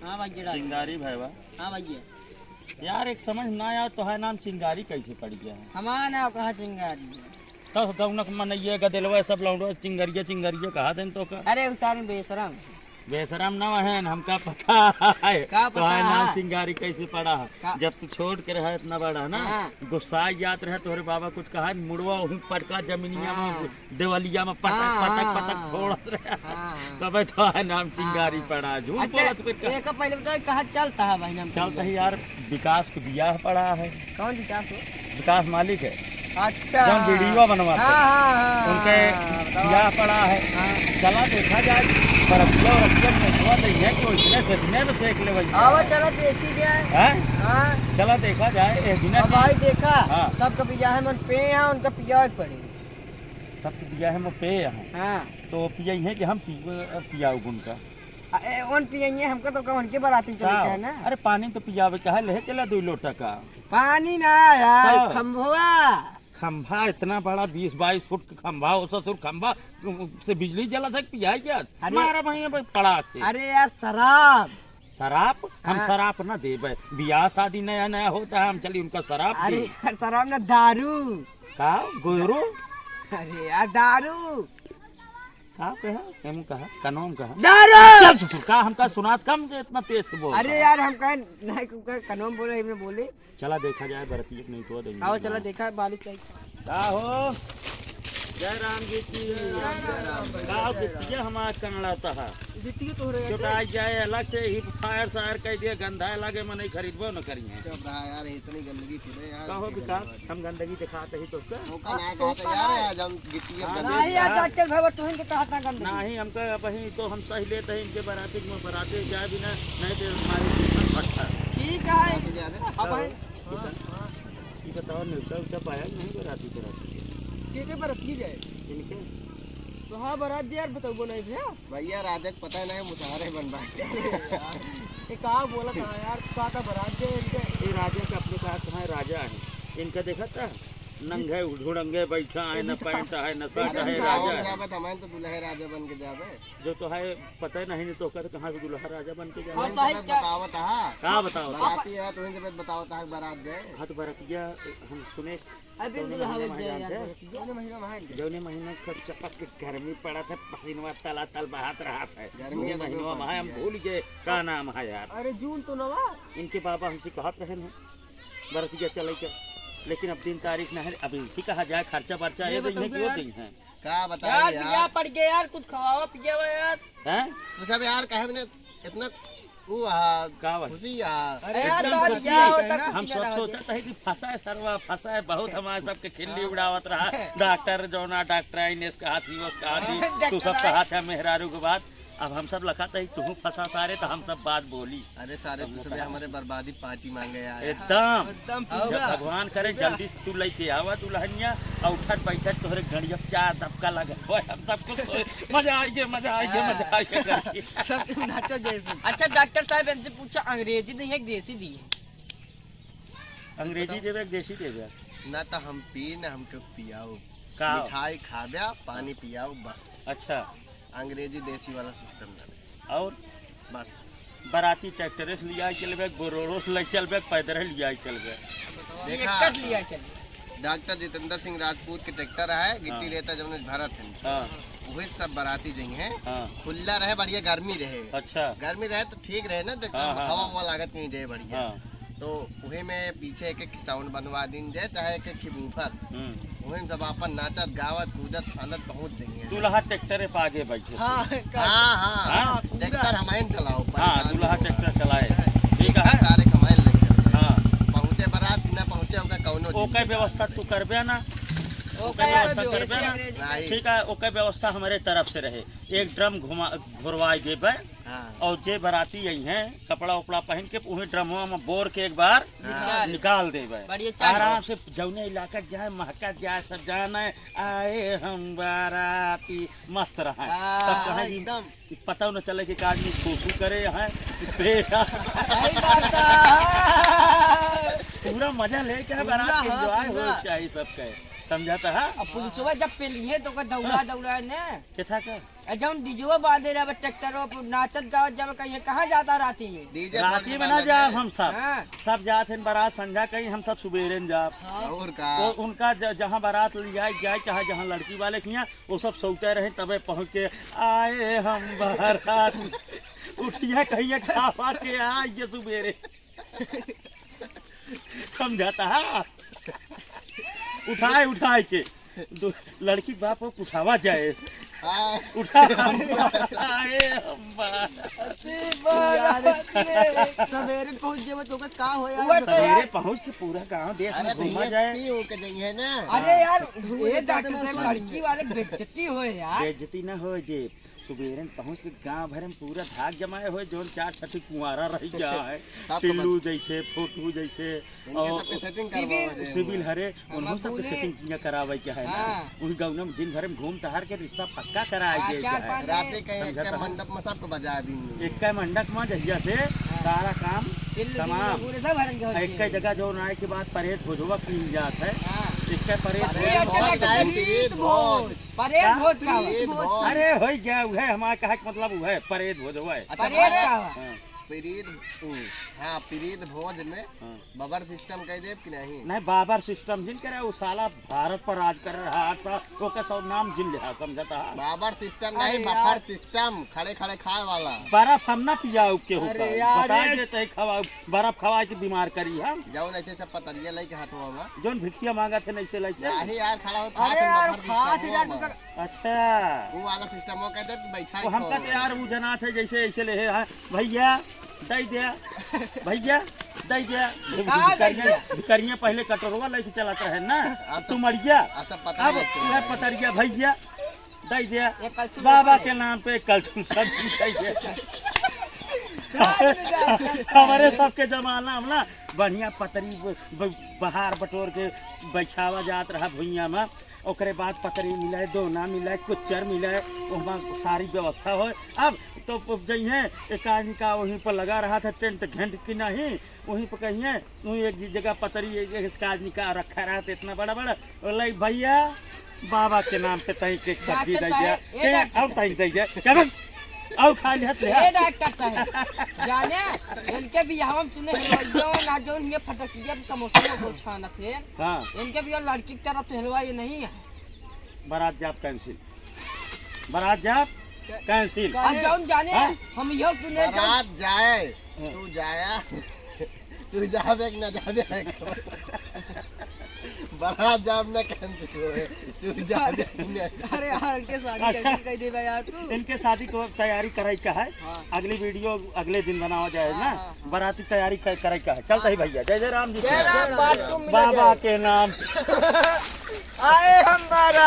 हाँ भैया। चिंगारी भैया। हाँ भैया। यार एक समझ ना यार तो है नाम चिंगारी कैसे पड़ गया है? हमारा नाम कहाँ चिंगारी है? तो गौनक मनइये गदेलवा सब लौंडो चिंगरिया चिंगरिया कहा देन तो का अरे उसारी बेशरम बेशरम ना है हमका पता है का तो पता है नाम है? चिंगारी कैसे पड़ा है जब तू छोड़ के रहा इतना बड़ा ना हाँ। गुस्सा याद रहे तोहरे बाबा कुछ कहा मुड़वा वहीं पटका जमीनिया में देवलिया में पटक हाँ, पटक हाँ, पटक हाँ, फोड़त रहे हाँ। तब तो है नाम चिंगारी पड़ा झूठ अच्छा बोलत फिर का एक पहले बताओ कहाँ चलता है भाई नाम चलता है यार विकास के बियाह पड़ा है। कौन विकास हो? विकास मालिक है अच्छा जब वीडियो बनवाते हाँ, हैं, हाँ, हाँ, उनके बताओ। बियाह पड़ा है। हाँ। चला देखा जाए बरतिया और रतिया में हुआ नहीं है कि इसने सेकने में सेक ले भाई आओ चलो देखी जाए। हैं हाँ चला देखा जाए एक दिन अब भाई देखा हाँ। सबका पिया है मन पे है उनका पिया पड़े। सब बियाह है पे है हाँ तो पिया है कि हम पियाऊ गुन का उन पियेंगे हमको तो कौन के बराती चले है ना। अरे पानी तो पियावे का है ले चला 2 लोटा का पानी ना यार हाँ। खम्भुआ खंभा इतना बड़ा 20-22 फुट का खंभा हो ससुर खंभा से बिजली जला था पिया क्या हमारा वहीं पड़ा से अरे यार शराब शराब हम हाँ। शराब ना दे बियाह शादी नया नया होता है हम चलिए उनका शराब अरे दे यार शराब ना दारू। का गोरू अरे यार दारू का कहा हम कहा कनोम कहा दारू। चल ससुर का हमका सुनात कम जे इतना तेज से बोल अरे यार हम कहे नहीं कनोम बोले हमने बोले। चला देखा जाए बरती नहीं तो देंगे आओ चलो देखा बालू चाहिए। का हो जय राम जी की का गिट्टिया हमारा कंगड़ाता है चुटाई जाए अलग से ही फायर सायर कह दिया गंधा लगे मैं नहीं खरीदबो न करिए यार इतनी गंदगी थी यार। कहो विकास हम गंदगी दिखाते ही तो उसका मौका ना कहते यार हम गिट्टियां हाँ, नहीं यार डॉक्टर भाई तुम के कहा था गंदा नहीं हमका वही तो हम सही लेते हैं इनके बराती में बराती जाए भी ना नहीं तो हमारी फटता ठीक है अब भाई ये बताओ न्यूज़ उठा पाया नहीं बराती के बरती जाए इनके तो हाँ बरात यार बताओ नहीं भैया भैया राजा को पता नहीं मुसहारे बन रहा ये कहा बोला था यार कहा था बरात जाए इनके। ये राजा का अपने कहा कहाँ राजा है इनका देखा था नंगे ढूंढंगे बैठा है न पैंट है न शर्ट है राजा है जावे हमारे तो दुल्हा राजा बन के जावे। जो तो है पता ही नहीं तो कर कहाँ से दुल्हा राजा बन के हाँ, जाए तो बतावत हा कहाँ बताओ बराती है तो इनके बतावत हा बारात जाए। हाथ बरतिया हम सुने अभी जौने दुल्हा महीने में जाए जानते यार हैं? जौने महीना में जौने महीना सब चपक के गर्मी पड़ा था पसीनवा तला तल बहात रहा था गर्मी है तो महीनवा क्यों में हम पड़ती है? भूल गए का नाम है यार अरे जून तो नवा इनके बाबा हमसे कहत रहे हैं बरतिया चले के लेकिन अब दिन तारीख न है अब इसी कहा जाए खर्चा वर्चा ये नहीं क्यों दी है का यार बताए पिया यार पड़ गया यार कुछ खवावा पिया हुआ यार। हैं तो सब यार कहे ने इतना वो का बात? खुशी यार। अरे यार एकदम तो खुशी क्या है। होता हम कुछ सब ना सोचते है कि फंसा है सरवा फंसा है बहुत हमारे सबके खिल्ली उड़ावत रहा डॉक्टर जोना डॉक्टर इनेस कहा थी वो कहा थी तू सब कहा था मेहरारू के बाद अब हम सब लखाते ही तू फंसा सारे तो हम सब बात बोली अरे सारे दूसरे हमारे बर्बादी पार्टी मांगे यार। एकदम एकदम जब भगवान करे जल्दी से तू लेके आवा तू लहनिया और उठत बैठत तोहरे घड़िया चार धक्का लगा ओए हम सबको मजा आ गया मजा आ गया मजा आ गया सब तुम नाचो जैसे। अच्छा डॉक्टर साहब इनसे पूछा अंग्रेजी दी है कि देसी दी है? अंग्रेजी देवे देसी देवे ना तो हम पी ना हमको पियाओ का मिठाई खाबे पानी पियाओ बस। अच्छा अंग्रेजी देसी वाला सिस्टम ना और बस। बराती ट्रैक्टर से लिया चलबे बोरोरो से ले चलबे पैदल लिया चलबे देखा एक लिया चलिए। डॉक्टर जितेंद्र सिंह राजपूत के ट्रैक्टर है गिट्टी लेता जब भरत है हाँ वही सब बाराती जही है हाँ खुला रहे बढ़िया गर्मी रहे। अच्छा गर्मी रहे तो ठीक रहे ना ट्रैक्टर हाँ, में हाँ, हवा हाँ। हवा लागत कहीं जाए बढ़िया। हाँ तो वही में पीछे एक साउंड बनवा दिन जाए चाहे एक खिबूफर वही सब अपन नाचत गावत कूदत फानत पहुंच जाइए। दूल्हा ट्रैक्टर पे आगे बैठे हाँ हाँ हाँ हाँ, ट्रैक्टर हमारे चलाओ हाँ दूल्हा ट्रैक्टर चलाए ठीक है सारे कमाए लगे हाँ पहुंचे बारात न पहुंचे होगा कौनो ओके व्यवस्था तू करबे ना ओके व्यवस्था करबे ना नहीं। ठीक है ओके व्यवस्था हमारे तरफ से रहे एक ड्रम घुरवाई देबे हाँ और जे बराती यही है कपड़ा उपड़ा पहन के उन्हें ड्रमवा में बोर के एक बार हाँ। निकाल देबे बढ़िया चाय आराम से जौने इलाका जाए महका जाए सब जाना आए हम बाराती मस्त रहा सब कहे एकदम कि पता न चले कि आदमी खूसू करे है पूरा मजा लेके बारात एंजॉय हो चाहिए सबके समझाता है अब पुलिसवा जब पेलिए तो का दौड़ा ने केथा का जौन डीजो बांधे रहे ट्रैक्टरों पर नाचत गावत जब कहीं कहाँ जाता राती में डीजे राती में ना जाब हम सब हाँ। सब जात हैं बारात संझा कहीं हम सब सुबेरे में जाब और का तो उनका जहाँ बारात ले जाए चाहे जहाँ लड़की वाले के यहाँ वो सब सोते रहे तबे पहुँच के आए हम बारात उठिया कहिए खा के आइए सुबेरे समझाता है उठाए के लड़की के बाप को उठावा जाए हाँ। उठाए हम सवेरे पहुंच जेबे तो का होया सवेरे पहुँच के पूरा गांव देश अरे में घूमा भैया जाए पी होके जाइए ना अरे यार ये डॉक्टर साहब लड़की वाले बेइज्जती होए यार बेइज्जती न हो जे सुबेरे पहुँच के गांव भर में पूरा धाक जमाए हुए जोन 4 छठी कुंवारा रह गया है पिल्लू जैसे फोटू जैसे इनके सबके सेटिंग करवाओ जे सिविल हरे उन्होंने सबके सेटिंग किया करावे के है ना हाँ। उन गाँव में दिन भर में घूम टहर के रिश्ता पक्का कराए हाँ, गए चार है पाँच रात के समझा एक था। मंडप में सबको बजा दी एक मंडक में जहिया से सारा काम तमाम पूरे सब हरन के एक जगह जो आए के बाद परहेज भोजवा की जात है हां एक परहेज परेड भोज परेड भोज का परेड भोज। अरे हो गया है हमारा कहा के मतलब वो है परहेज भोजवा है परेड का हाँ। पीरीद हाँ पीरीद भोज में हाँ। बबर सिस्टम कह दे कि नहीं नहीं बाबर सिस्टम जिन करे वो साला भारत पर राज कर रहा था वो का सब नाम जिन लिया समझता है बाबर सिस्टम अरे नहीं यार। बफर सिस्टम खड़े खड़े खाए वाला बर्फ हम ना पिया के होता अरे यार, बता ये- देते खवा बर्फ खवा के बीमार करी हम जौन ऐसे सब पतरिया लेके हाथों में जोन भिखिया मांगा थे नहीं से लाइके नहीं यार खड़ा हो अरे यार खास यार तू कर अच्छा वो वाला सिस्टम वो कहते हैं बैठा वो हमका तो यार वो जना थे जैसे ऐसे ले है भैया दे दिया भैया दे दिया भिकरिया पहले कटोरवा लेके चलाता है ना अब तू मरिया अच्छा पता अब नहीं वह पतरिया भैया दे दिया ये कलछुल बाबा लेके के नाम पे कल सब्जी दे हमारे सबके जमाना में ना बढ़िया पतरी बहार बटोर के बैछावा जात रहा भुइया में ओकरे बाद पतरी मिले दोना मिले कुच्चर मिले वहाँ सारी व्यवस्था हो अब तो जइए एक आदमी का वहीं पर लगा रहा था टेंट घंट की नहीं वहीं पर कहिए वहीं एक जगह पतरी एक आदमी का रखा रहा था इतना बड़ा बड़ा बोला भैया बाबा के नाम पे तही के सब्जी दे दिया अब तही दे दिया क्या बस अब खा लिया ये डॉक्टर साहब जाने इनके भी हम सुने जो ना जो ये फटकिया समोसा को छाना थे हाँ इनके भी लड़की की तरफ से हलवा ये नहीं है बारात जाप कैंसिल बारात जाप कैंसिल आज जौन जाने हाँ? हम यो सुने जौन बारात जाए तू जाया तू जावे कि ना जावे बारात जाब ना कैंसिल होए तू जावे कि ना अरे यार के शादी अच्छा। कैसे कह देबा यार तू इनके शादी को तैयारी करे का है हाँ। अगली वीडियो अगले दिन बनावा जाए ना हाँ, बाराती तैयारी करे का है चलता ही भैया जय जय राम जी जय राम, बात तुम मिला बाबा जाए। के नाम आए हमारा